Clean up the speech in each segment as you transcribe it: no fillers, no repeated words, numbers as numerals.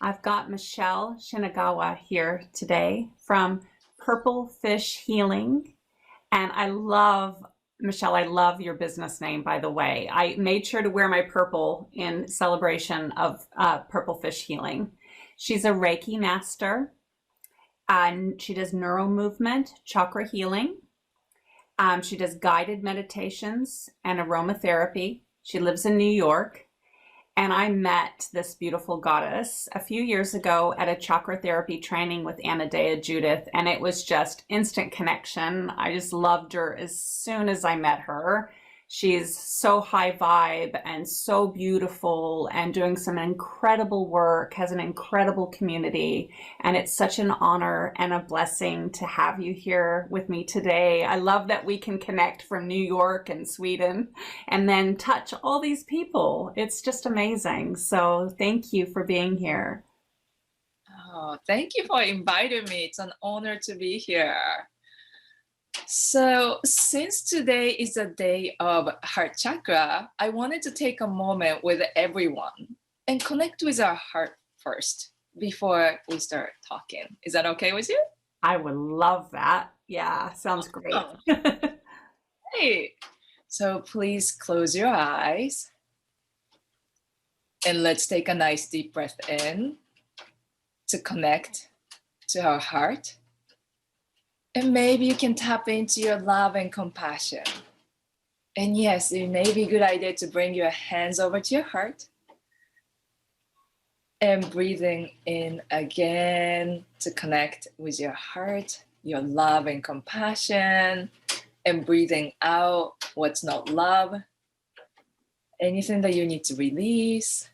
I've got Michelle Shinagawa here today from Purple Fish Healing. And Michelle, I love your business name, by the way. I made sure to wear my purple in celebration of Purple Fish Healing. She's a Reiki master, and she does neural movement, chakra healing. She does guided meditations and aromatherapy. She lives in New York. And I met this beautiful goddess a few years ago at a chakra therapy training with Anna Dea Judith, and it was just instant connection. I just loved her as soon as I met her. She's so high vibe and so beautiful and doing some incredible work, has an incredible community. And it's such an honor and a blessing to have you here with me today. I love that we can connect from New York and Sweden and then touch all these people. It's just amazing. So thank you for being here. Oh, thank you for inviting me. It's an honor to be here. So since today is a day of heart chakra, I wanted to take a moment with everyone and connect with our heart first before we start talking. Is that okay with you? I would love that. Yeah, sounds great. Oh, hey. So please close your eyes and let's take a nice deep breath in to connect to our heart. And maybe you can tap into your love and compassion. And yes, it may be a good idea to bring your hands over to your heart. And breathing in again to connect with your heart, your love and compassion. And breathing out what's not love. Anything that you need to release.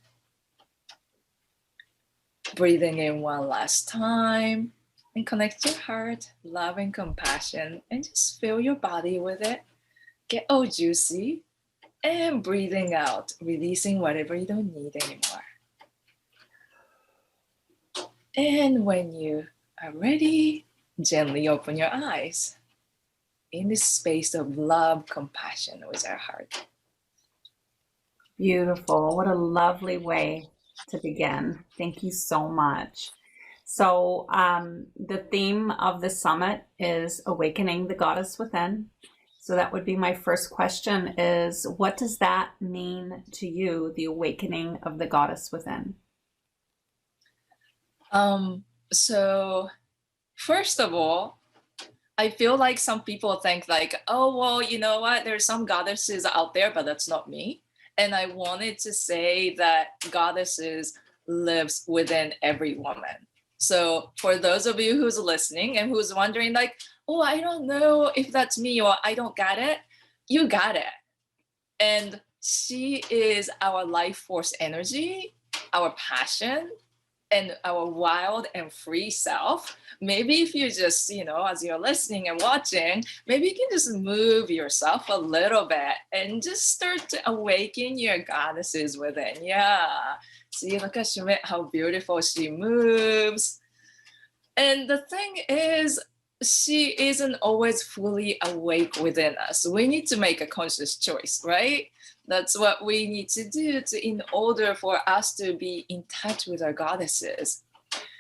Breathing in one last time. And connect your heart, love and compassion, and just fill your body with it. Get all juicy and breathing out, releasing whatever you don't need anymore. And when you are ready, gently open your eyes in this space of love, compassion with our heart. Beautiful. What a lovely way to begin. Thank you so much. So the theme of the summit is Awakening the Goddess Within. So that would be my first question is, what does that mean to you, the awakening of the goddess within? So first of all, I feel like some people think like, oh, well, you know what? There's some goddesses out there, but that's not me. And I wanted to say that goddesses lives within every woman. So for those of you who's listening and who's wondering like, oh, I don't know if that's me or I don't got it, you got it. And she is our life force energy, our passion, and our wild and free self. Maybe if you just, as you're listening and watching, maybe you can just move yourself a little bit and just start to awaken your goddesses within. Yeah. See, look at Schamet, how beautiful she moves. And the thing is, she isn't always fully awake within us. We need to make a conscious choice, right? That's what we need to do in order for us to be in touch with our goddesses.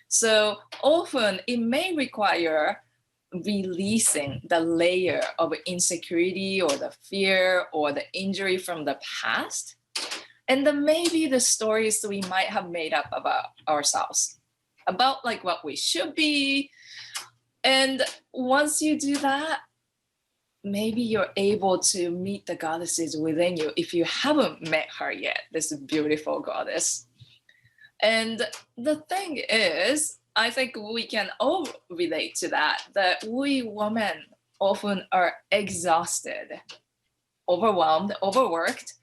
So often it may require releasing the layer of insecurity or the fear or the injury from the past. And then maybe the stories we might have made up about ourselves, about like what we should be. And once you do that, maybe you're able to meet the goddesses within you if you haven't met her yet, this beautiful goddess. And the thing is, I think we can all relate to that we women often are exhausted, overwhelmed, overworked.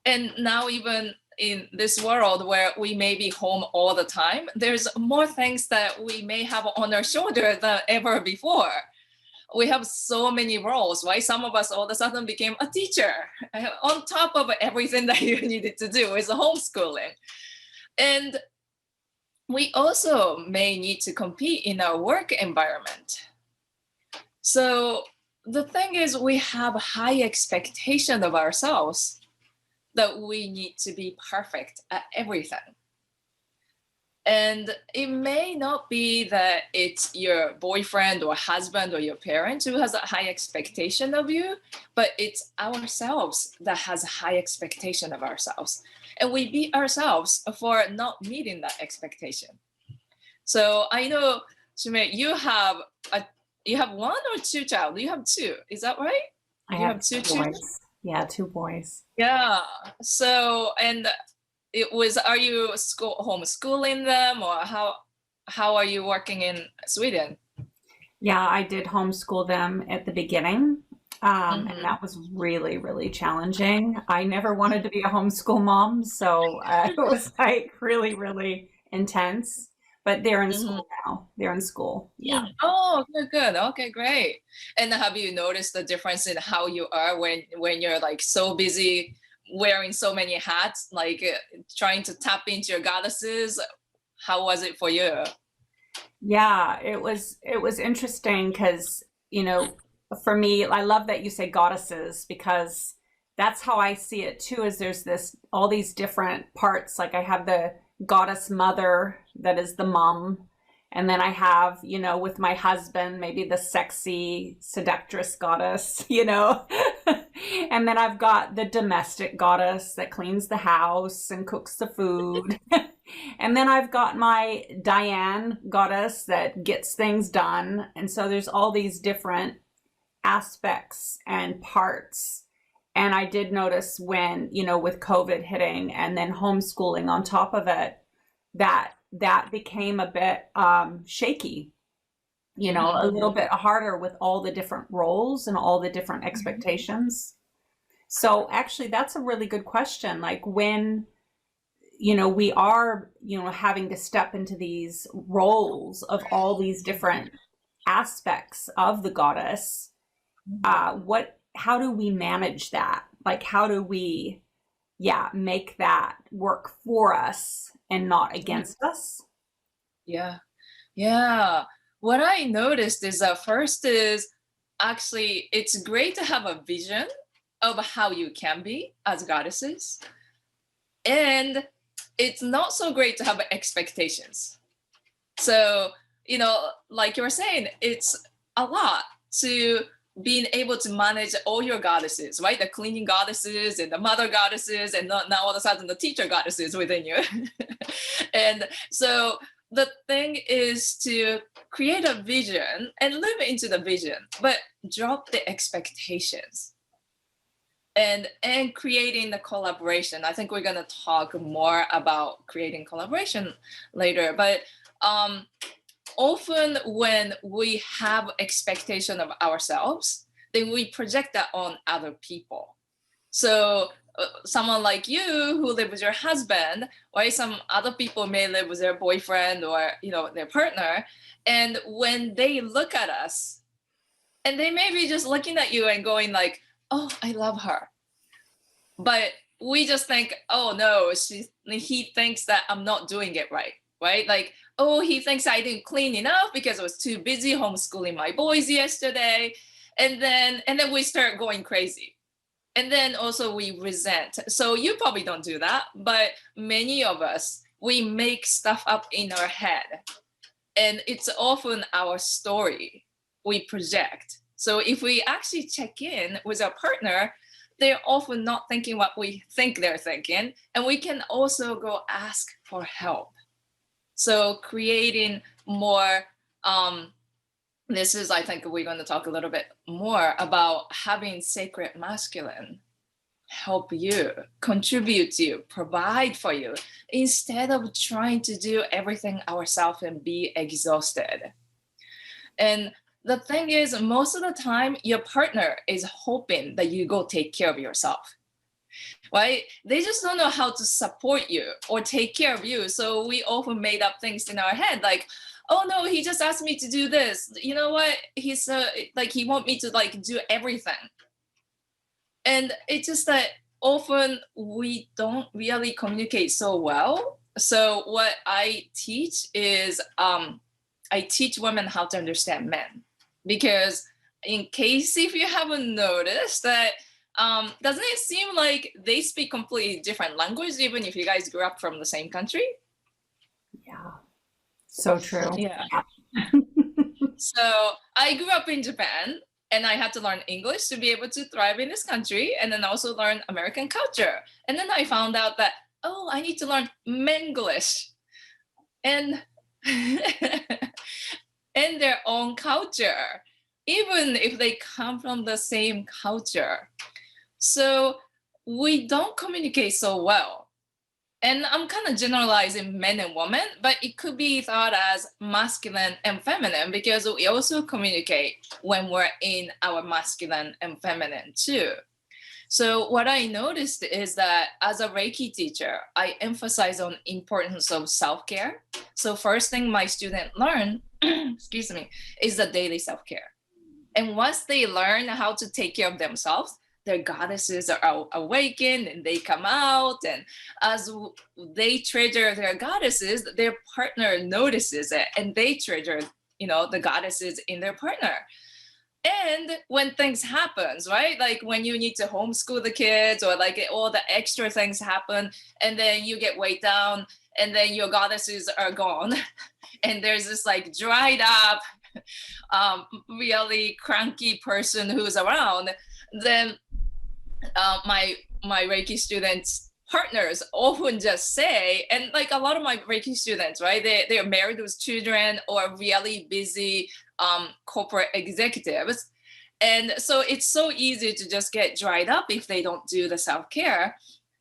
And now even in this world where we may be home all the time, there's more things that we may have on our shoulder than ever before. We have so many roles, right? Some of us all of a sudden became a teacher on top of everything that you needed to do is homeschooling. And we also may need to compete in our work environment. So the thing is, we have a high expectation of ourselves that we need to be perfect at everything. And it may not be that it's your boyfriend or husband or your parent who has a high expectation of you, but it's ourselves that has a high expectation of ourselves. And we beat ourselves for not meeting that expectation. So I know, Schamet, you have one or two child? You have two, is that right? I You have have two two children? boys. Yeah, two boys. Yeah. So, and are you homeschooling them, or how are you working in Sweden? Yeah, I did homeschool them at the beginning. And Mm-hmm. that was really, really challenging. I never wanted to be a homeschool mom, so it was like really, really intense. But they're in Mm-hmm. school now. They're in school. Yeah. Oh, good, good. Okay, great. And have you noticed the difference in how you are when you're like so busy wearing so many hats, like trying to tap into your goddesses? How was it for you? Yeah, it was interesting because, you know, for me, I love that you say goddesses because that's how I see it too, is there's this all these different parts. Like I have the goddess mother that is the mom, and then I have, with my husband, maybe the sexy seductress goddess, And then I've got the domestic goddess that cleans the house and cooks the food. And then I've got my Diane goddess that gets things done. And so there's all these different aspects and parts. And I did notice when, with COVID hitting and then homeschooling on top of it, that became a bit shaky, a little Mm-hmm. bit harder with all the different roles and all the different expectations. So actually, that's a really good question. Like when we are, having to step into these roles of all these different aspects of the goddess. How do we manage that? Like, how do we, yeah, make that work for us and not against us? Yeah. Yeah. What I noticed is that first is actually it's great to have a vision of how you can be as goddesses. And it's not so great to have expectations. So, like you were saying, it's a lot to being able to manage all your goddesses, right? The cleaning goddesses and the mother goddesses, and now all of a sudden the teacher goddesses within you. And so the thing is to create a vision and live into the vision, but drop the expectations and creating the collaboration. I think we're going to talk more about creating collaboration later, but often when we have expectation of ourselves, then we project that on other people. So someone like you who live with your husband, or some other people may live with their boyfriend or their partner, and when they look at us, and they may be just looking at you and going like, oh, I love her, but we just think, oh no, he thinks that I'm not doing it right? Like, oh, he thinks I didn't clean enough because I was too busy homeschooling my boys yesterday. And then we start going crazy. And then also we resent. So you probably don't do that, but many of us, we make stuff up in our head. And it's often our story we project. So if we actually check in with our partner, they're often not thinking what we think they're thinking. And we can also go ask for help. So creating more, this is, I think we're going to talk a little bit more about having sacred masculine help you, contribute to you, provide for you, instead of trying to do everything ourselves and be exhausted. And the thing is, most of the time, your partner is hoping that you go take care of yourself, right? They just don't know how to support you or take care of you. So we often made up things in our head like, oh no, he just asked me to do this. You know what? He's like, he want me to like do everything. And it's just that often we don't really communicate so well. So what I teach is I teach women how to understand men, because in case if you haven't noticed that, doesn't it seem like they speak completely different language even if you guys grew up from the same country? Yeah. So true. Yeah. So I grew up in Japan and I had to learn English to be able to thrive in this country and then also learn American culture. And then I found out that, oh, I need to learn Menglish and in their own culture, even if they come from the same culture. So we don't communicate so well. And I'm kind of generalizing men and women, but it could be thought as masculine and feminine because we also communicate when we're in our masculine and feminine too. So what I noticed is that as a Reiki teacher, I emphasize on importance of self-care. So first thing my students learn, excuse me, is the daily self-care. And once they learn how to take care of themselves, their goddesses are awakened and they come out. And as they treasure their goddesses, their partner notices it and they treasure, the goddesses in their partner. And when things happens, right? Like when you need to homeschool the kids or like all the extra things happen and then you get weighed down and then your goddesses are gone and there's this like dried up, really cranky person who's around, then my Reiki students partners often just say, and like a lot of my Reiki students, right? They're married with children or really busy corporate executives. And so it's so easy to just get dried up if they don't do the self-care.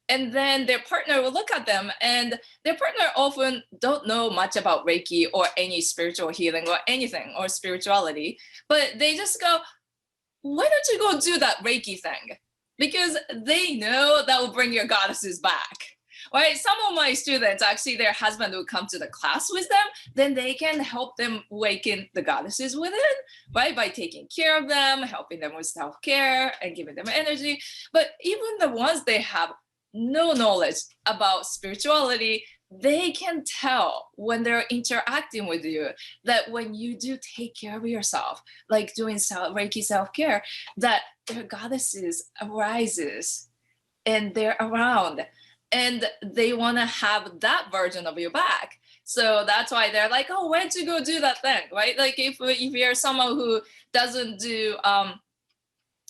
And then their partner will look at them and their partner often don't know much about Reiki or any spiritual healing or anything or spirituality, but they just go, why don't you go do that Reiki thing? Because they know that will bring your goddesses back, right? Some of my students, actually their husband will come to the class with them, then they can help them awaken the goddesses within, right? By taking care of them, helping them with self-care and giving them energy. But even the ones they have no knowledge about spirituality, they can tell when they're interacting with you that when you do take care of yourself, like doing Reiki self-care, that their goddesses arises and they're around and they want to have that version of you back. So that's why they're like, oh, why don't you go do that thing, right? Like if you're someone who doesn't do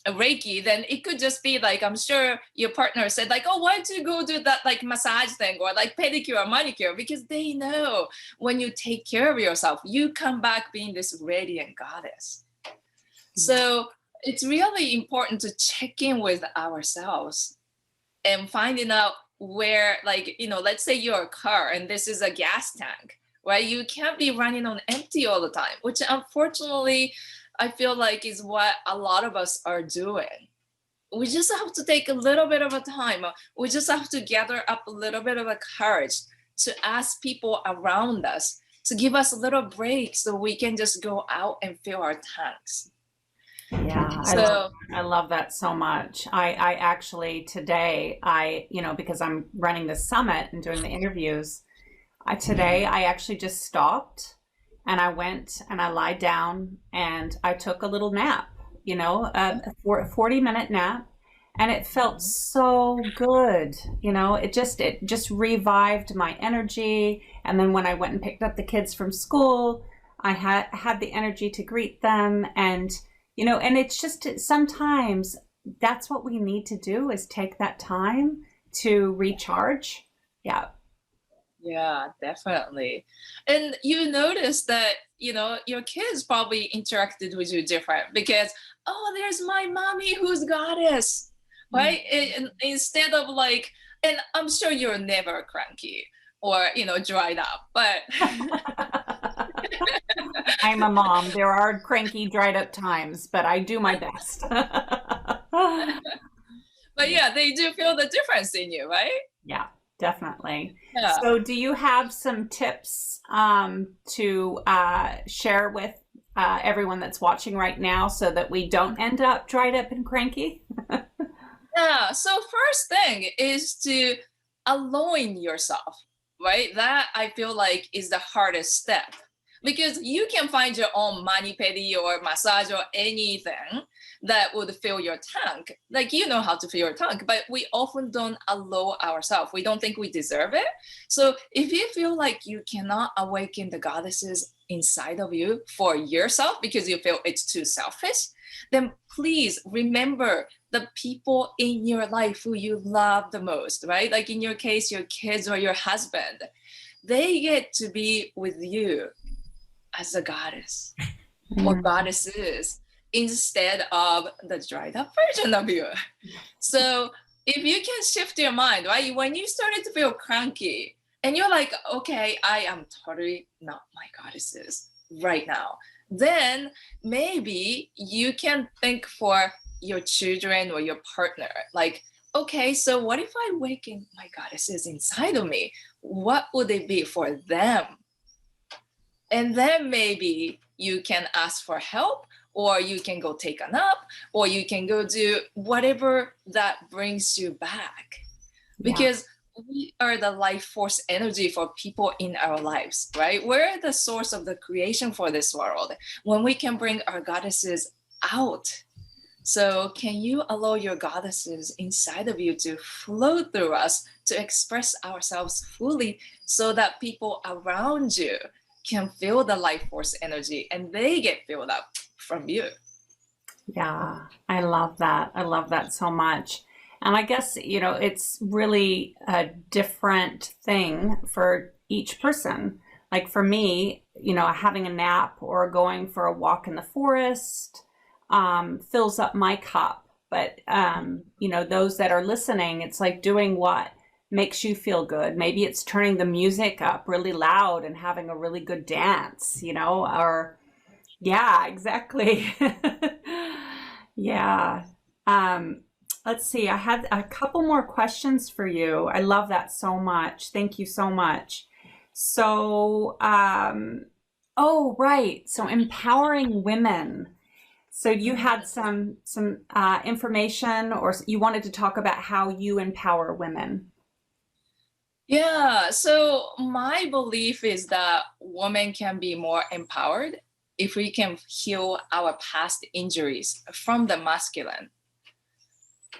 Reiki, then it could just be like, I'm sure your partner said like, oh, why don't you go do that like massage thing or like pedicure or manicure? Because they know when you take care of yourself, you come back being this radiant goddess. So it's really important to check in with ourselves and finding out where, like, let's say you're a car and this is a gas tank, right? You can't be running on empty all the time, which unfortunately I feel like is what a lot of us are doing. We just have to take a little bit of a time. We just have to gather up a little bit of a courage to ask people around us to give us a little break so we can just go out and fill our tanks. Yeah, I love that so much. I actually today, because I'm running the summit and doing the interviews, today I actually just stopped and I went and I lied down and I took a little nap, a 40-minute nap, and it felt so good. It just revived my energy. And then when I went and picked up the kids from school, I had the energy to greet them. And and it's just sometimes that's what we need to do, is take that time to recharge. Yeah. Yeah, definitely. And you notice that, your kids probably interacted with you different because, oh, there's my mommy who's goddess, right? And instead of like, and I'm sure you're never cranky or, dried up, but I'm a mom. There are cranky, dried up times, but I do my best. but yeah, they do feel the difference in you, right? Yeah, definitely. Yeah. So do you have some tips to share with everyone that's watching right now so that we don't end up dried up and cranky? Yeah. So first thing is to allowing yourself, right? That I feel like is the hardest step. because you can find your own mani-pedi or massage or anything that would fill your tank. Like, you know how to fill your tank, but we often don't allow ourselves. We don't think we deserve it. So if you feel like you cannot awaken the goddesses inside of you for yourself because you feel it's too selfish, then please remember the people in your life who you love the most, right? Like in your case, your kids or your husband, they get to be with you as a goddess or goddesses instead of the dried up version of you. So if you can shift your mind, right? When you started to feel cranky and you're like, okay, I am totally not my goddesses right now, then maybe you can think for your children or your partner, like, okay, so what if I awaken my goddesses inside of me? What would it be for them? And then maybe you can ask for help, or you can go take a nap, or you can go do whatever that brings you back. Because we are the life force energy for people in our lives, right? We're the source of the creation for this world when we can bring our goddesses out. So can you allow your goddesses inside of you to flow through us, to express ourselves fully, so that people around you can feel the life force energy and they get filled up from you? Yeah, I love that. I love that so much. And I guess, it's really a different thing for each person. Like for me, having a nap or going for a walk in the forest fills up my cup. But, those that are listening, it's like doing what makes you feel good. Maybe it's turning the music up really loud and having a really good dance, or yeah, exactly. Yeah. Let's see. I had a couple more questions for you. I love that so much. Thank you so much. So, oh, right. So empowering women. So you had some information, or you wanted to talk about how you empower women. Yeah, so my belief is that women can be more empowered if we can heal our past injuries from the masculine.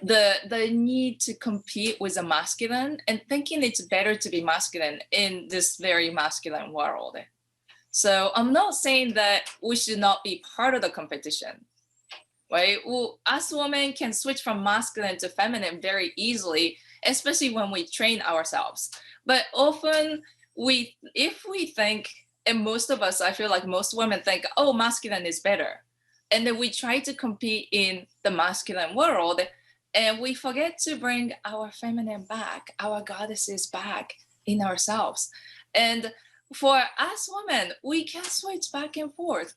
The need to compete with the masculine and thinking it's better to be masculine in this very masculine world. So I'm not saying that we should not be part of the competition, right? Well, us women can switch from masculine to feminine very easily, especially when we train ourselves. But often if we think, and most of us, I feel like most women think, oh, masculine is better. And then we try to compete in the masculine world, and we forget to bring our feminine back, our goddesses back in ourselves. And for us women, we can switch back and forth.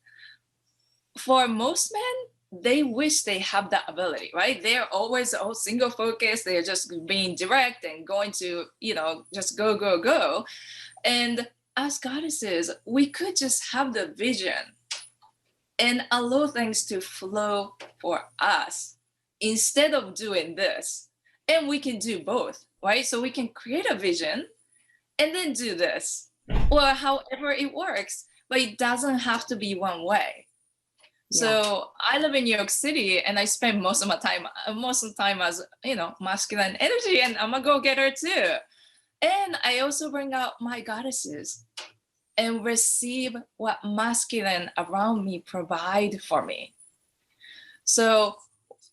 For most men, they wish they have that ability, right? They're always single focused. They're just being direct and going to, just go, go, go. And as goddesses, we could just have the vision and allow things to flow for us instead of doing this. And we can do both, right? So we can create a vision and then do this, or however it works, but it doesn't have to be one way. So I live in New York City, and I spend most of the time as, masculine energy, and I'm a go-getter too. And I also bring out my goddesses and receive what masculine around me provide for me. So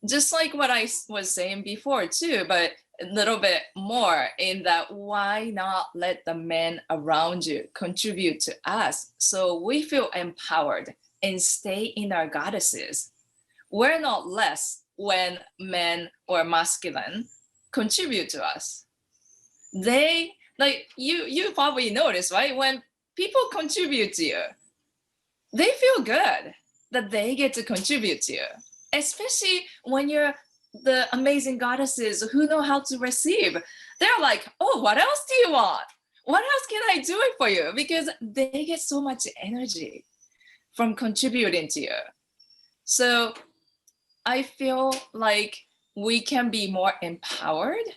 just like what I was saying before too, but a little bit more in that, why not let the men around you contribute to us so we feel empowered and stay in our goddesses? We're not less when men or masculine contribute to us. They, like, you probably notice, right? When people contribute to you, they feel good that they get to contribute to you, especially when you're the amazing goddesses who know how to receive. They're like, oh, what else do you want? What else can I do it for you? Because they get so much energy from contributing to you. So I feel like we can be more empowered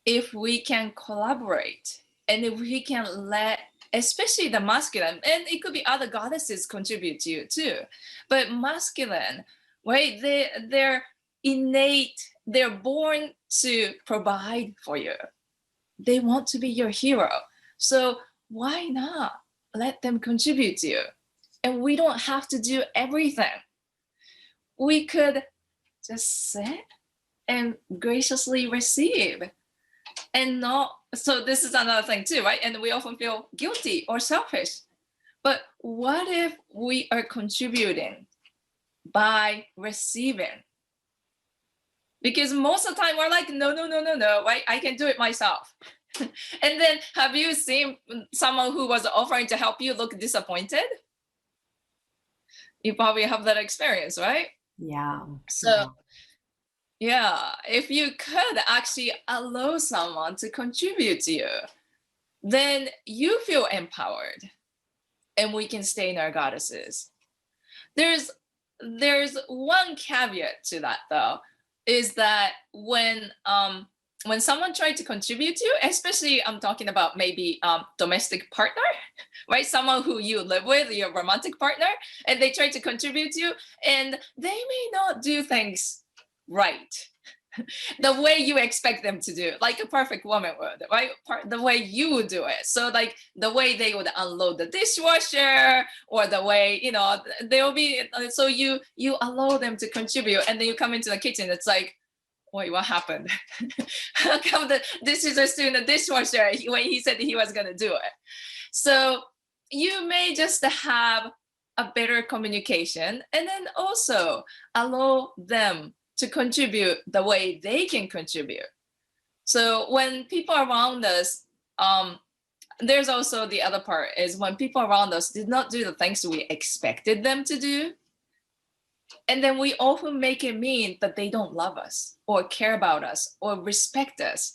if we can collaborate and if we can let especially the masculine, and it could be other goddesses contribute to you too. But masculine, right? They're innate, they're born to provide for you. They want to be your hero. So why not let them contribute to you? And we don't have to do everything. We could just sit and graciously receive and not. So this is another thing too, right? And we often feel guilty or selfish. But what if we are contributing by receiving? Because most of the time we're like, no, right? I can do it myself. And then have you seen someone who was offering to help you look disappointed? You probably have that experience, right? Yeah. So yeah, if you could actually allow someone to contribute to you, then you feel empowered and we can stay in our goddesses. There's one caveat to that though, is that when someone tried to contribute to you, especially I'm talking about maybe domestic partner, right? Someone who you live with, your romantic partner, and they try to contribute to you, and they may not do things right the way you expect them to do, like a perfect woman would, right? The way you would do it. So like the way they would unload the dishwasher, or the way, they'll be, so you allow them to contribute, and then you come into the kitchen, it's like, wait, what happened? How come the dishes are still in the dishwasher when he said he was gonna do it? So you may just have a better communication, and then also allow them to contribute the way they can contribute. So when people around us, there's also the other part is when people around us did not do the things we expected them to do, and then we often make it mean that they don't love us or care about us or respect us.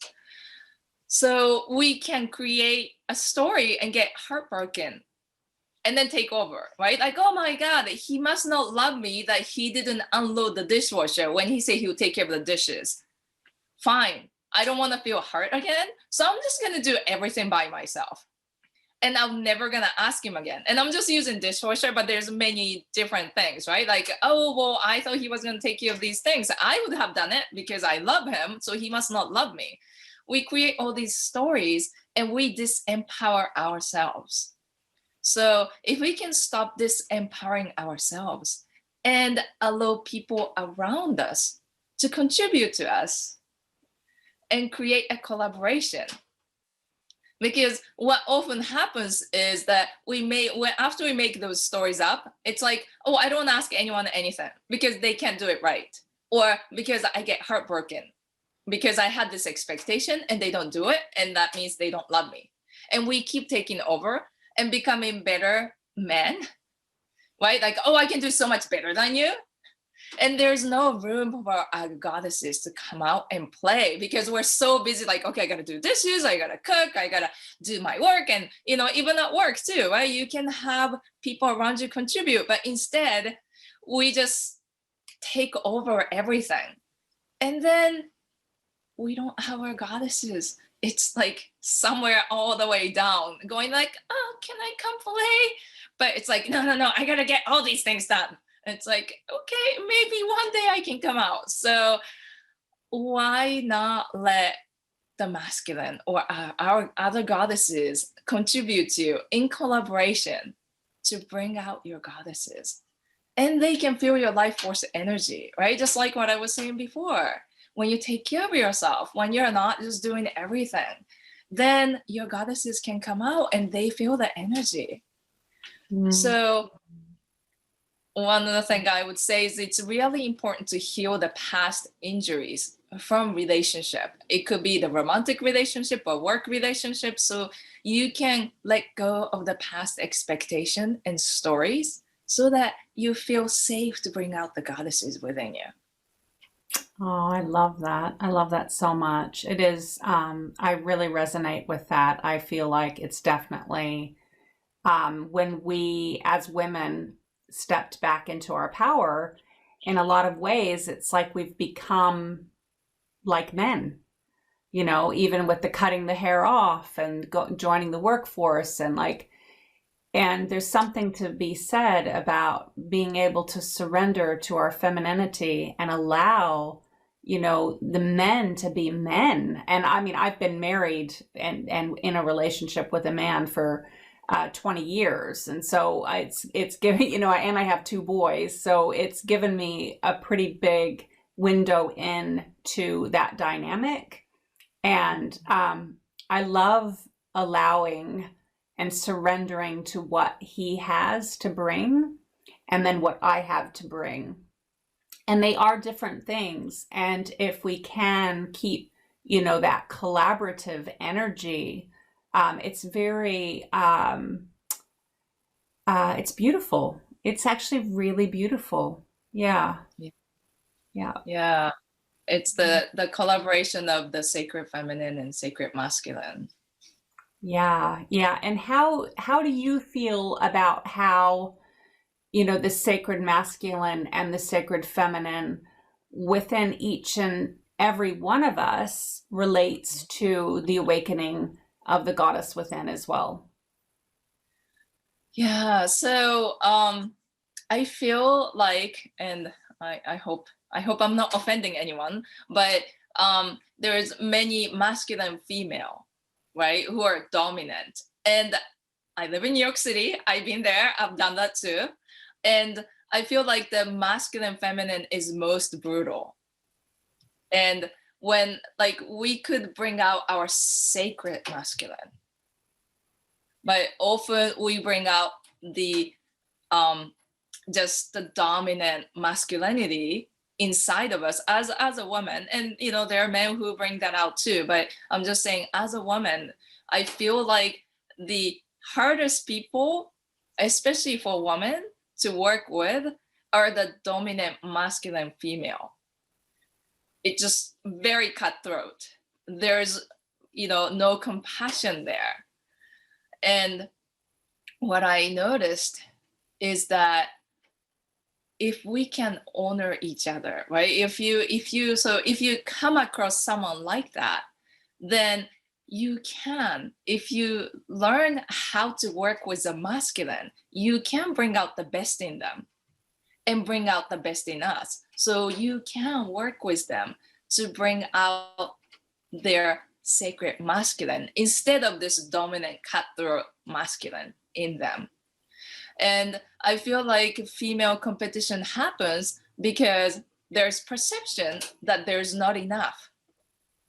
So we can create a story and get heartbroken and then take over, right? Like, oh my God, he must not love me that he didn't unload the dishwasher when he said he would take care of the dishes. Fine, I don't want to feel hurt again, so I'm just gonna do everything by myself. And I'm never gonna ask him again. And I'm just using dishwasher, but there's many different things, right? Like, oh, well, I thought he was gonna take care of these things. I would have done it because I love him, so he must not love me. We create all these stories and we disempower ourselves. So if we can stop disempowering ourselves and allow people around us to contribute to us and create a collaboration. Because what often happens is that after we make those stories up, it's like, oh, I don't ask anyone anything because they can't do it right. Or because I get heartbroken because I had this expectation and they don't do it. And that means they don't love me. And we keep taking over and becoming better men, right? Like, oh, I can do so much better than you. And there's no room for our goddesses to come out and play because we're so busy, like, okay, I gotta do dishes, I gotta cook, I gotta do my work. And, even at work too, right? You can have people around you contribute, but instead we just take over everything. And then we don't have our goddesses. It's like somewhere all the way down going like, oh, can I come play? But it's like, no, I gotta get all these things done. It's like, okay, maybe one day I can come out. So why not let the masculine or our other goddesses contribute to you in collaboration to bring out your goddesses? And they can feel your life force energy, right? Just like what I was saying before. When you take care of yourself, when you're not just doing everything, then your goddesses can come out and they feel the energy. So one of the things I would say is it's really important to heal the past injuries from relationship. It could be the romantic relationship or work relationship. So you can let go of the past expectation and stories so that you feel safe to bring out the goddesses within you. Oh, I love that. I love that so much. It is, I really resonate with that. I feel like it's definitely when we as women stepped back into our power, in a lot of ways, it's like we've become like men. you know, even with the cutting the hair off and joining the workforce and like, and there's something to be said about being able to surrender to our femininity and allow, you know, the men to be men. And I mean, I've been married and in a relationship with a man for 20 years. And so it's giving, you know, and I have 2 boys. So it's given me a pretty big window in to that dynamic. And I love allowing and surrendering to what he has to bring and then what I have to bring. And they are different things. And if we can keep, you know, that collaborative energy, it's very, it's beautiful. It's actually really beautiful. Yeah. Yeah. Yeah. It's the collaboration of the sacred feminine and sacred masculine. Yeah. Yeah. And how do you feel about how, you know, the sacred masculine and the sacred feminine within each and every one of us relates to the awakening of the goddess within as well? Yeah, so I feel like, and I hope I'm not offending anyone, but there's many masculine female, right, who are dominant. And I live in New York City. I've been there. I've done that too. And I feel like the masculine feminine is most brutal. And when like we could bring out our sacred masculine, but often we bring out the just the dominant masculinity inside of us as a woman. And you know, there are men who bring that out too, but I'm just saying, as a woman, I feel like the hardest people, especially for women to work with, are the dominant masculine female. It's just very cutthroat. There's, you know, no compassion there. And what I noticed is that if we can honor each other, right? If you come across someone like that, then you can, if you learn how to work with the masculine, you can bring out the best in them and bring out the best in us. So you can work with them to bring out their sacred masculine instead of this dominant cutthroat masculine in them. And I feel like female competition happens because there's perception that there's not enough.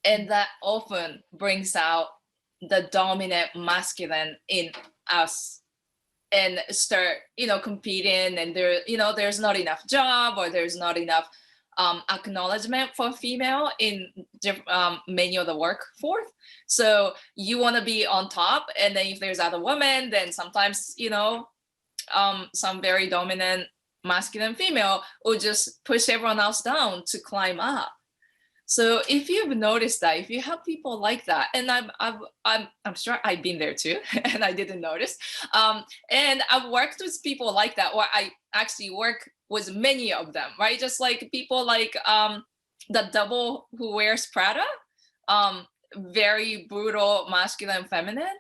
And that often brings out the dominant masculine in us and start, you know, competing, and there, you know, there's not enough job, or there's not enough acknowledgement for female in many of the workforce. So you want to be on top, and then if there's other women, then sometimes, you know, some very dominant masculine female will just push everyone else down to climb up. So if you've noticed that, if you have people like that, and I'm sure I've been there too, and I didn't notice, and I've worked with people like that, or I actually work with many of them, right? Just like people like the double who wears Prada, very brutal masculine feminine.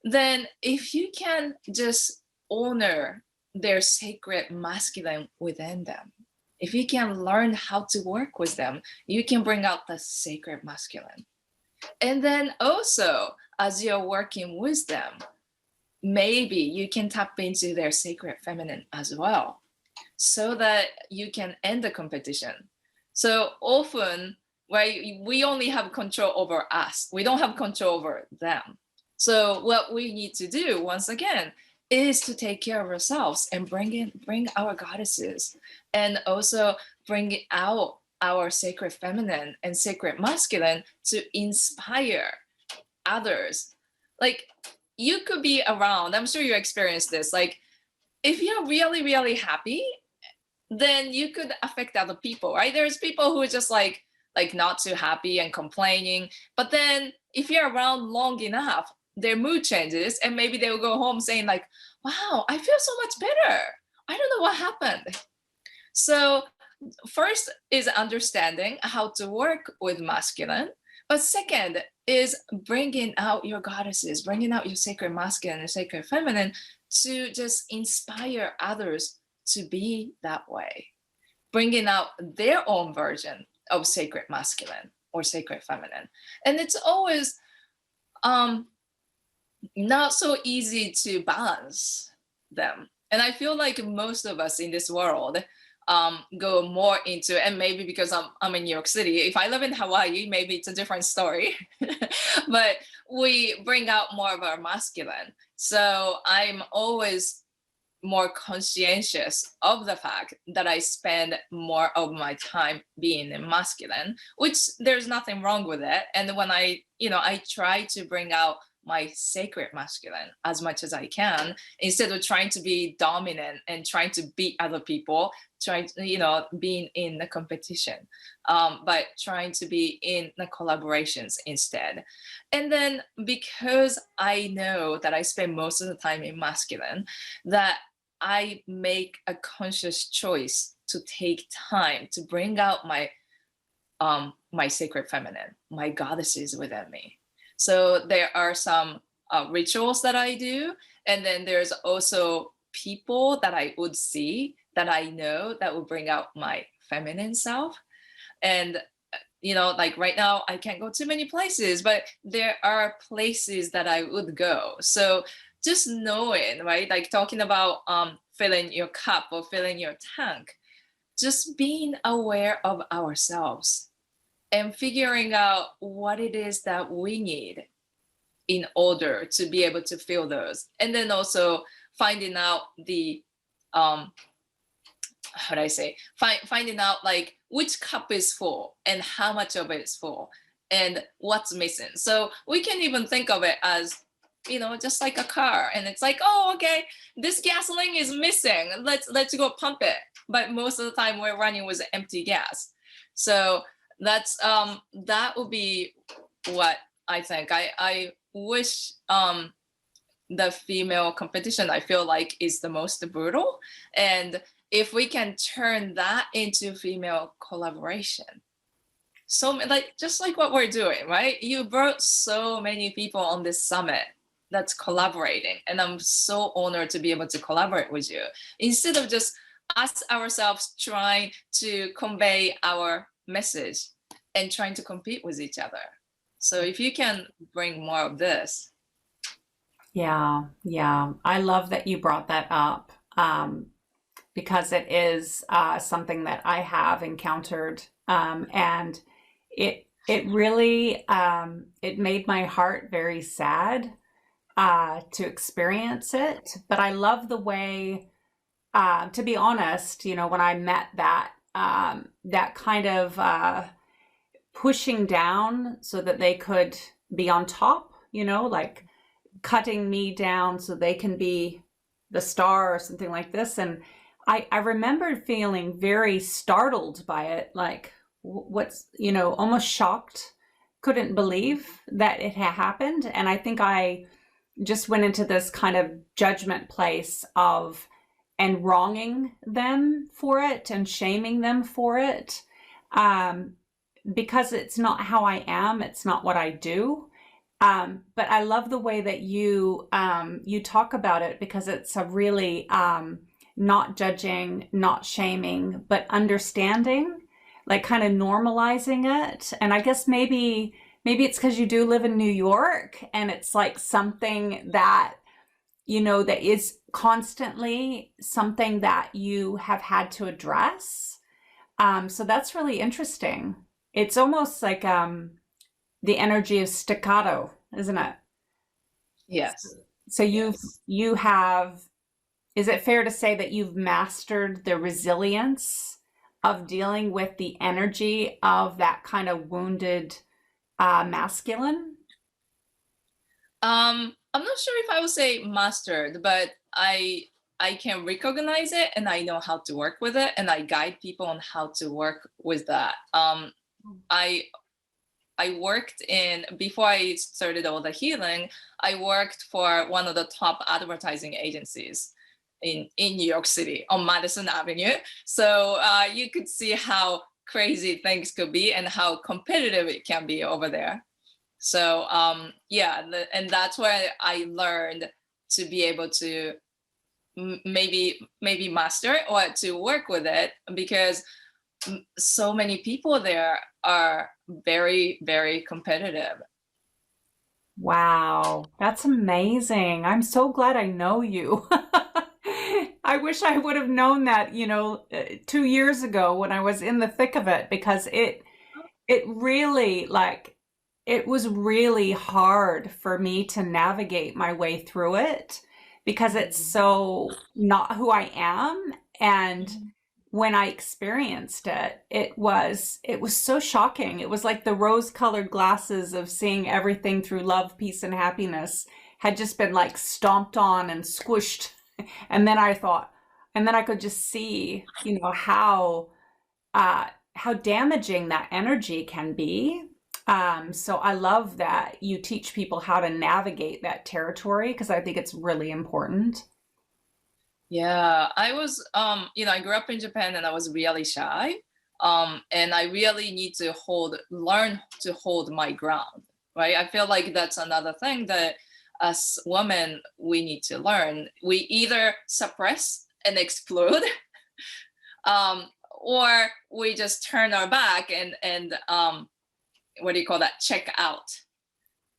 Then if you can just honor their sacred masculine within them, if you can learn how to work with them, you can bring out the sacred masculine. And then also, as you're working with them, maybe you can tap into their sacred feminine as well, so that you can end the competition. So often, right, we only have control over us. We don't have control over them. So what we need to do, once again, is to take care of ourselves and bring our goddesses, and also bring out our sacred feminine and sacred masculine to inspire others. Like, you could be around, I'm sure you experienced this, like if you're really, really happy, then you could affect other people, right? There's people who are just like not too happy and complaining, but then if you're around long enough, their mood changes, and maybe they will go home saying like, wow, I feel so much better. I don't know what happened. So first is understanding how to work with masculine, But second is bringing out your goddesses, bringing out your sacred masculine and sacred feminine to just inspire others to be that way, bringing out their own version of sacred masculine or sacred feminine. And it's always not so easy to balance them. And I feel like most of us in this world go more into, and maybe because I'm in New York City, if I live in Hawaii, maybe it's a different story, but we bring out more of our masculine. So I'm always more conscientious of the fact that I spend more of my time being masculine, which there's nothing wrong with it. And when I try to bring out my sacred masculine as much as I can, instead of trying to be dominant and trying to beat other people, trying to, being in the competition, but trying to be in the collaborations instead. And then because I know that I spend most of the time in masculine, that I make a conscious choice to take time to bring out my my sacred feminine, my goddesses within me. So there are some rituals that I do, and then there's also people that I would see that I know that will bring out my feminine self. And like right now I can't go to many places, but there are places that I would go. So just knowing, right, like talking about filling your cup or filling your tank, just being aware of ourselves and figuring out what it is that we need in order to be able to fill those. And then also finding out the how do I say, finding out like which cup is full and how much of it is full and what's missing. So we can even think of it as, just like a car, and it's like, oh, okay, this gasoline is missing, let's go pump it. But most of the time we're running with empty gas. So that's that would be what I think. I wish the female competition, I feel like, is the most brutal, and if we can turn that into female collaboration, so like just like what we're doing, right? You brought so many people on this summit that's collaborating, and I'm so honored to be able to collaborate with you, instead of just us ourselves trying to convey our message and trying to compete with each other. So if you can bring more of this. Yeah, I love that you brought that up, because it is something that I have encountered, and it really it made my heart very sad to experience it. But I love the way, to be honest, when I met that that kind of pushing down so that they could be on top, like cutting me down so they can be the star or something like this. And I remembered feeling very startled by it, like what's, almost shocked, couldn't believe that it had happened. And I think I just went into this kind of judgment place of, and wronging them for it and shaming them for it, because it's not how I am, it's not what I do. But I love the way that you talk about it, because it's a really not judging, not shaming, but understanding, like kind of normalizing it. And I guess maybe it's because you do live in New York, and it's like something that, that is constantly something that you have had to address. So that's really interesting. It's almost like the energy of staccato, isn't it? Yes. So you have, is it fair to say that you've mastered the resilience of dealing with the energy of that kind of wounded masculine? I'm not sure if I would say mastered, but I can recognize it, and I know how to work with it, and I guide people on how to work with that. I worked before I started all the healing, I worked for one of the top advertising agencies in New York City on Madison Avenue. So you could see how crazy things could be and how competitive it can be over there. So yeah, and that's where I learned to be able to maybe master it or to work with it, because so many people there are very, very competitive. Wow, that's amazing. I'm so glad I know you. I wish I would have known that, 2 years ago when I was in the thick of it, because it really, like, it was really hard for me to navigate my way through it because it's so not who I am. And when I experienced it, it was so shocking. It was like the rose-colored glasses of seeing everything through love, peace, and happiness had just been like stomped on and squished. And then I thought, and then I could just see, how damaging that energy can be. So I love that you teach people how to navigate that territory because I think it's really important. Yeah, I was, I grew up in Japan and I was really shy. And I really need to learn to hold my ground, right? I feel like that's another thing that as women, we need to learn. We either suppress and explode, or we just turn our back and what do you call that? Check out.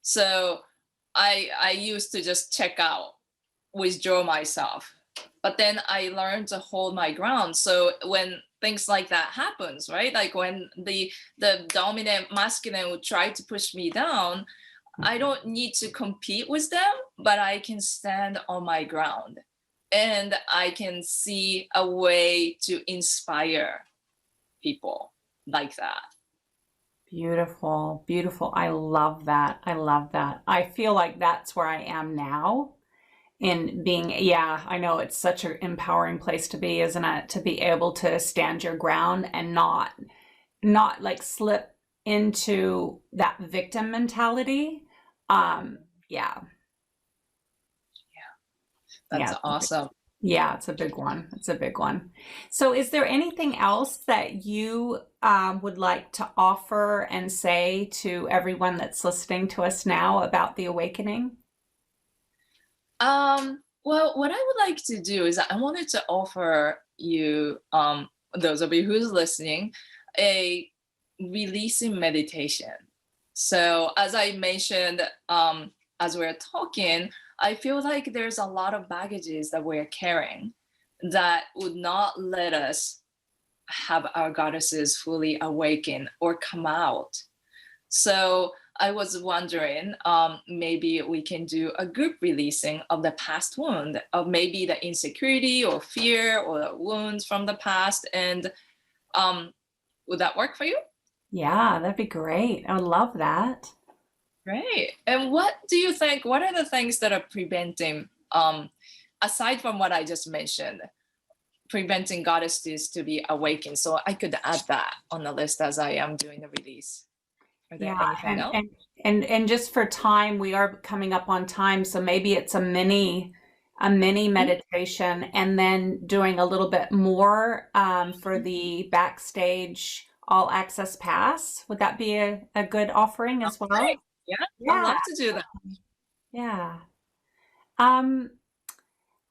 So I used to just check out, withdraw myself. But then I learned to hold my ground. So when things like that happens, right? Like when the dominant masculine would try to push me down, I don't need to compete with them, but I can stand on my ground and I can see a way to inspire people like that. Beautiful, beautiful. I love that. I love that. I feel like that's where I am now in being, yeah, I know it's such an empowering place to be, isn't it? To be able to stand your ground and not like slip into that victim mentality. Yeah, That's yeah, awesome. yeah, it's a big one. It's a big one. So is there anything else that you would like to offer and say to everyone that's listening to us now about the awakening? Well, what I would like to do is I wanted to offer you, those of you who's listening, a releasing meditation. So as I mentioned, as we're talking, I feel like there's a lot of baggages that we're carrying that would not let us have our goddesses fully awaken or come out. So I was wondering, maybe we can do a group releasing of the past wound, of maybe the insecurity or fear or wounds from the past. And would that work for you? Yeah, that'd be great. I would love that. Great. And what do you think? What are the things that are preventing, aside from what I just mentioned, preventing goddesses to be awakened? So I could add that on the list as I am doing the release. Are there Yeah, anything else? and just for time, we are coming up on time, so maybe it's a mini meditation and then doing a little bit more for the backstage all access pass. Would that be a good offering as Great. well? Yeah, I'd Yeah, love to do that. yeah. Um,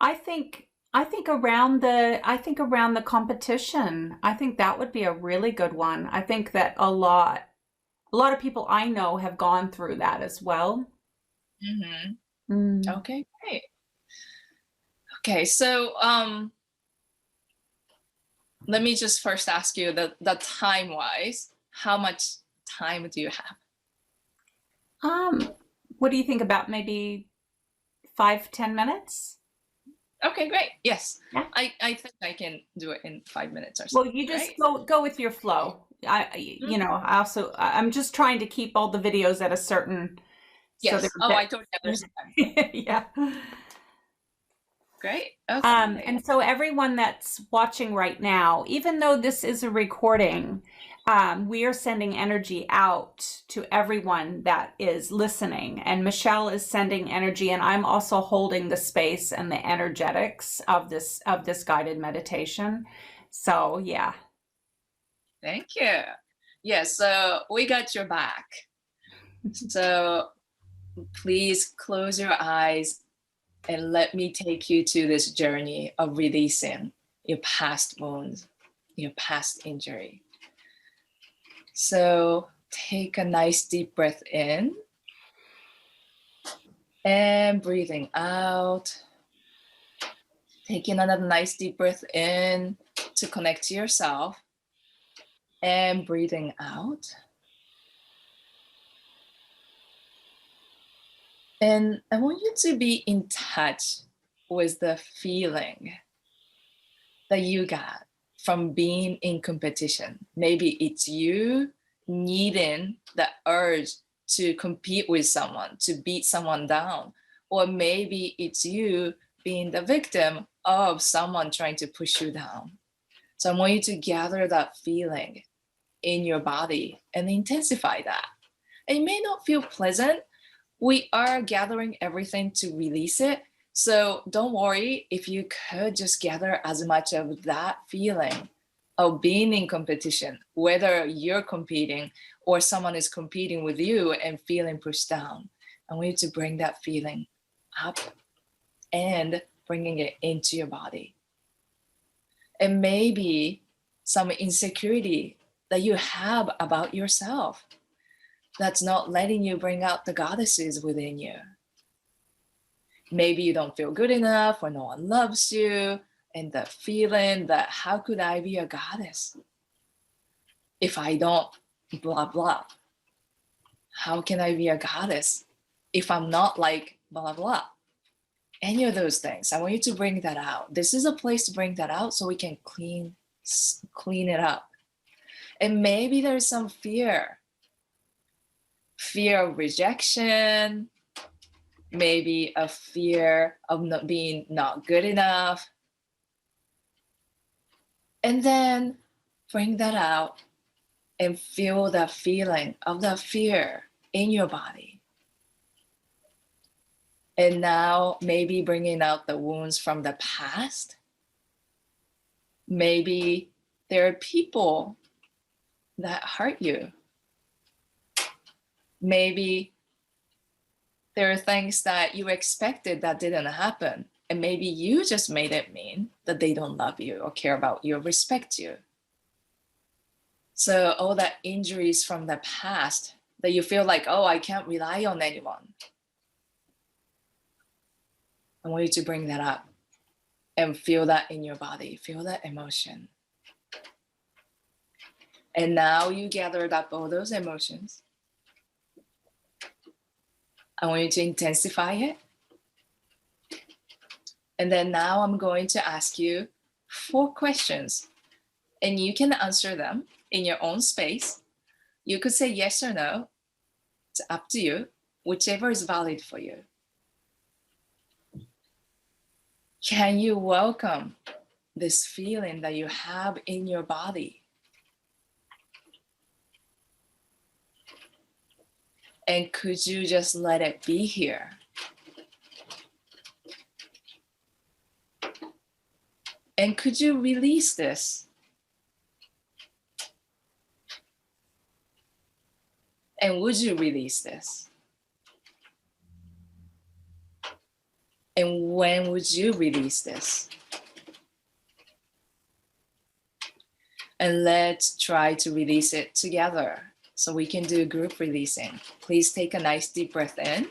I think around the competition, I think that would be a really good one. I think that a lot of people I know have gone through that as well. Hmm. Mm. Okay, great. Okay, so let me just first ask you the time wise, how much time do you have? Um, what do you think about maybe 5, 10 minutes? Okay, great. Yes, Yeah. I think I can do it in 5 minutes or so. Well, you just Great. go with your flow. I'm just trying to keep all the videos at a certain, so they're Yes. Oh, I totally understand. yeah. Great. Okay. And so everyone that's watching right now, even though this is a recording, we are sending energy out to everyone that is listening. And Michelle is sending energy, and I'm also holding the space and the energetics of this guided meditation. So yeah. Thank you. Yeah, so we got your back. So please close your eyes and let me take you to this journey of releasing your past wounds, your past injury. So take a nice deep breath in and breathing out. Taking another nice deep breath in to connect to yourself and breathing out. And I want you to be in touch with the feeling that you got from being in competition. Maybe it's you needing the urge to compete with someone, to beat someone down, or maybe it's you being the victim of someone trying to push you down. So I want you to gather that feeling in your body and intensify that. It may not feel pleasant. We are gathering everything to release it. So don't worry if you could just gather as much of that feeling of being in competition, whether you're competing or someone is competing with you and feeling pushed down. I want you to bring that feeling up and bringing it into your body. And maybe some insecurity that you have about yourself that's not letting you bring out the goddesses within you. Maybe you don't feel good enough or no one loves you, and the feeling that how could I be a goddess if I don't blah blah? How can I be a goddess if I'm not like blah blah? Any of those things. I want you to bring that out. This is a place to bring that out so we can clean it up. And maybe there's some fear of rejection, maybe a fear of not being not good enough. And then bring that out and feel that feeling of that fear in your body. And now maybe bringing out the wounds from the past. Maybe there are people that hurt you. Maybe there are things that you expected that didn't happen. And maybe you just made it mean that they don't love you or care about you or respect you. So all that injuries from the past that you feel like, oh, I can't rely on anyone. I want you to bring that up and feel that in your body. Feel that emotion. And now you gathered up all those emotions. I want you to intensify it. And then now I'm going to ask you 4 questions. And you can answer them in your own space. You could say yes or no. It's up to you, whichever is valid for you. Can you welcome this feeling that you have in your body? And could you just let it be here? And could you release this? And would you release this? And when would you release this? And let's try to release it together so we can do group releasing. Please take a nice deep breath in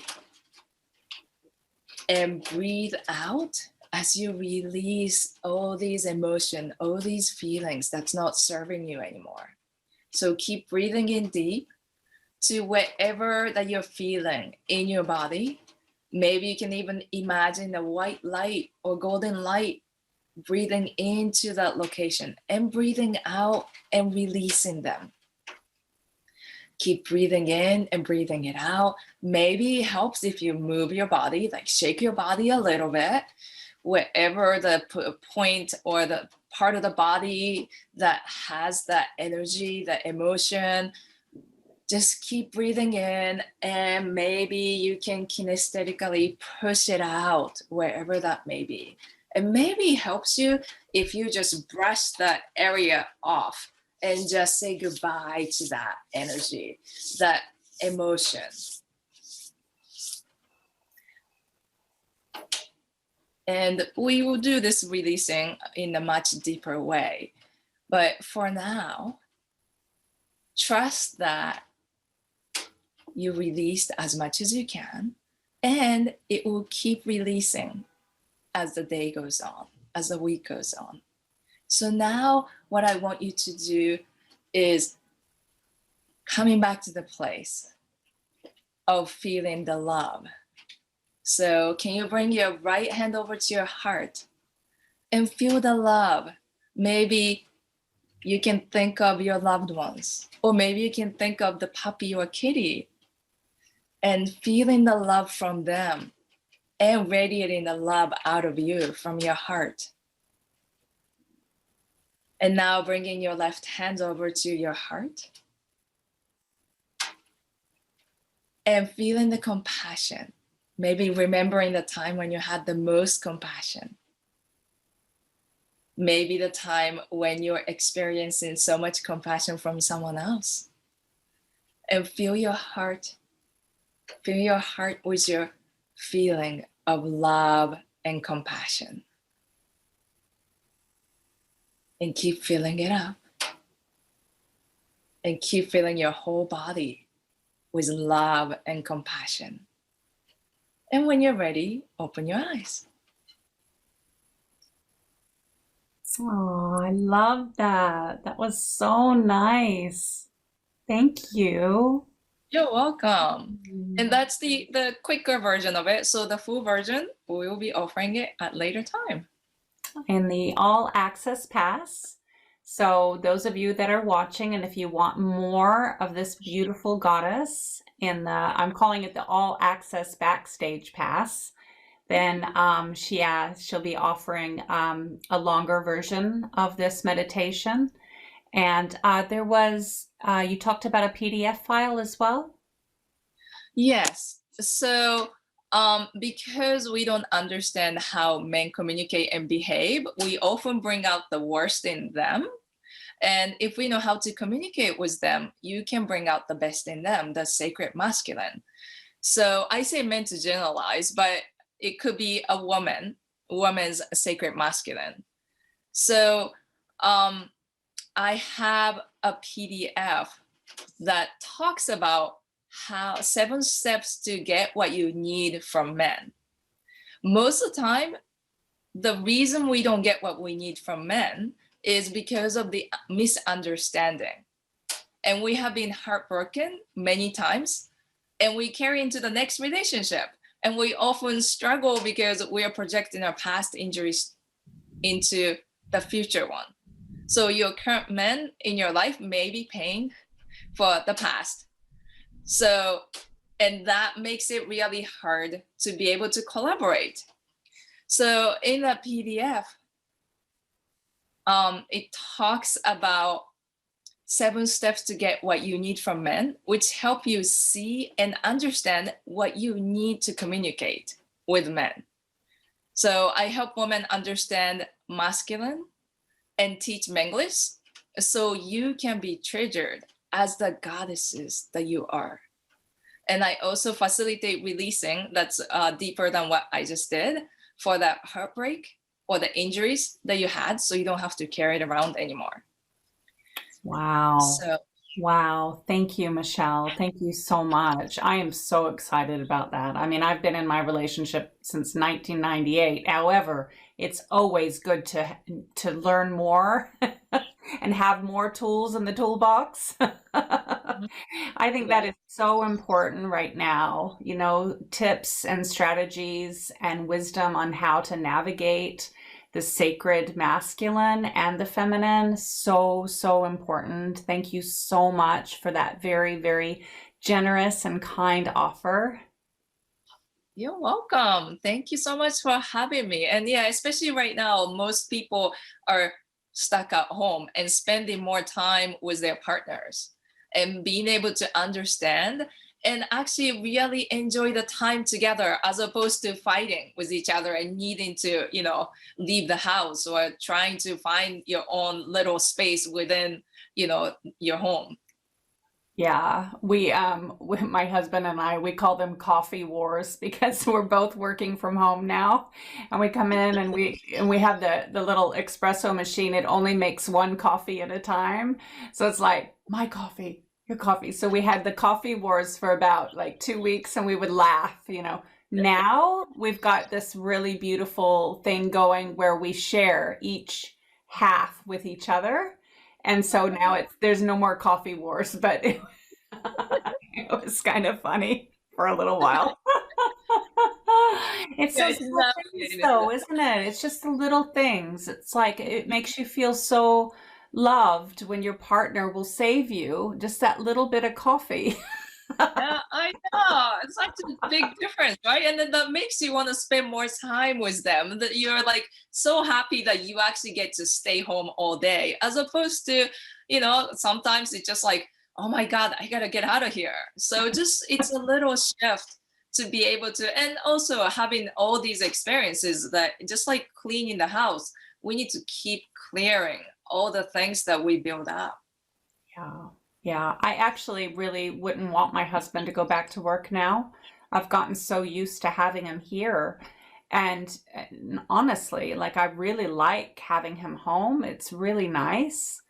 and breathe out as you release all these emotions, all these feelings that's not serving you anymore. So keep breathing in deep to wherever that you're feeling in your body. Maybe you can even imagine a white light or golden light breathing into that location and breathing out and releasing them. Keep breathing in and breathing it out. Maybe it helps if you move your body, like shake your body a little bit, wherever the point or the part of the body that has that energy, that emotion. Just keep breathing in, and maybe you can kinesthetically push it out wherever that may be. And maybe it helps you if you just brush that area off and just say goodbye to that energy, that emotion. And we will do this releasing in a much deeper way. But for now, trust that you released as much as you can, and it will keep releasing as the day goes on, as the week goes on. So now what I want you to do is coming back to the place of feeling the love. So can you bring your right hand over to your heart and feel the love? Maybe you can think of your loved ones, or maybe you can think of the puppy or kitty and feeling the love from them and radiating the love out of you from your heart. And now bringing your left hand over to your heart and feeling the compassion. Maybe remembering the time when you had the most compassion. Maybe the time when you're experiencing so much compassion from someone else. And feel your heart with your feeling of love and compassion. And keep filling it up. And keep filling your whole body with love and compassion. And when you're ready, open your eyes. Oh, I love that. That was so nice. Thank you. You're welcome. And that's the quicker version of it. So the full version, we will be offering it at later time. In the all access pass. So those of you that are watching, and if you want more of this beautiful goddess I'm calling it the all access backstage pass, then she'll be offering a longer version of this meditation. And there was, you talked about a PDF file as well? Yes. So because we don't understand how men communicate and behave, we often bring out the worst in them. And if we know how to communicate with them, you can bring out the best in them, the sacred masculine. So I say men to generalize, but it could be a woman's sacred masculine. So I have a PDF that talks about 7 steps to get what you need from men. Most of the time, the reason we don't get what we need from men is because of the misunderstanding. And we have been heartbroken many times, and we carry into the next relationship. And we often struggle because we are projecting our past injuries into the future one. So your current man in your life may be paying for the past. So, and that makes it really hard to be able to collaborate. So in the PDF, it talks about 7 steps to get what you need from men, which help you see and understand what you need to communicate with men. So I help women understand masculine and teach Menglish so you can be treasured as the goddesses that you are. And I also facilitate releasing that's deeper than what I just did for that heartbreak or the injuries that you had, so you don't have to carry it around anymore. Wow. So, wow. Thank you, Michelle. Thank you so much. I am so excited about that. I mean, I've been in my relationship since 1998. However, it's always good to learn more and have more tools in the toolbox. I think that is so important right now, tips and strategies and wisdom on how to navigate the sacred masculine and the feminine. So, so important. Thank you so much for that very, very generous and kind offer. You're welcome. Thank you so much for having me. And yeah, especially right now, most people are stuck at home and spending more time with their partners, and being able to understand and actually really enjoy the time together as opposed to fighting with each other and needing to, leave the house or trying to find your own little space within, your home. Yeah, my husband and I, we call them coffee wars because we're both working from home now, and we come in and we have the little espresso machine. It only makes one coffee at a time, so it's like my coffee, your coffee. So we had the coffee wars for about like 2 weeks, and we would laugh. Now we've got this really beautiful thing going where we share each half with each other. And so now there's no more coffee wars, but it was kind of funny for a little while. It's Yeah, those it's little things though, isn't it? It's just the little things. It's like it makes you feel so loved when your partner will save you just that little bit of coffee. Yeah, I know. It's such a big difference, right? And then that makes you want to spend more time with them. That you're like so happy that you actually get to stay home all day, as opposed to, sometimes it's just like, oh my God, I gotta get out of here. So just it's a little shift to be able to, and also having all these experiences that just like cleaning the house, we need to keep clearing all the things that we build up. Yeah. Yeah. I actually really wouldn't want my husband to go back to work now. I've gotten so used to having him here. And honestly, like I really like having him home. It's really nice.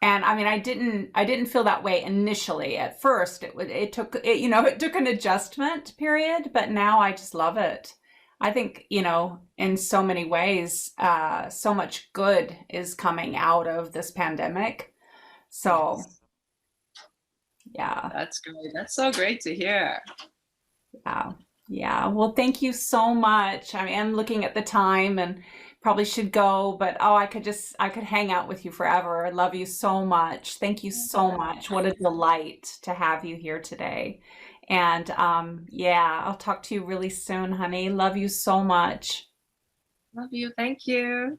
And I mean, I didn't feel that way initially. At first, it took it took an adjustment period, but now I just love it. I think, in so many ways, so much good is coming out of this pandemic. So, Yes, yeah, that's great. That's so great to hear. yeah, yeah. Well, thank you so much. I mean, I'm looking at the time and probably should go, but oh, I could hang out with you forever. I love you so much. Thank you so much. What a delight to have you here today. And yeah, I'll talk to you really soon, honey. Love you so much. Love you. Thank you.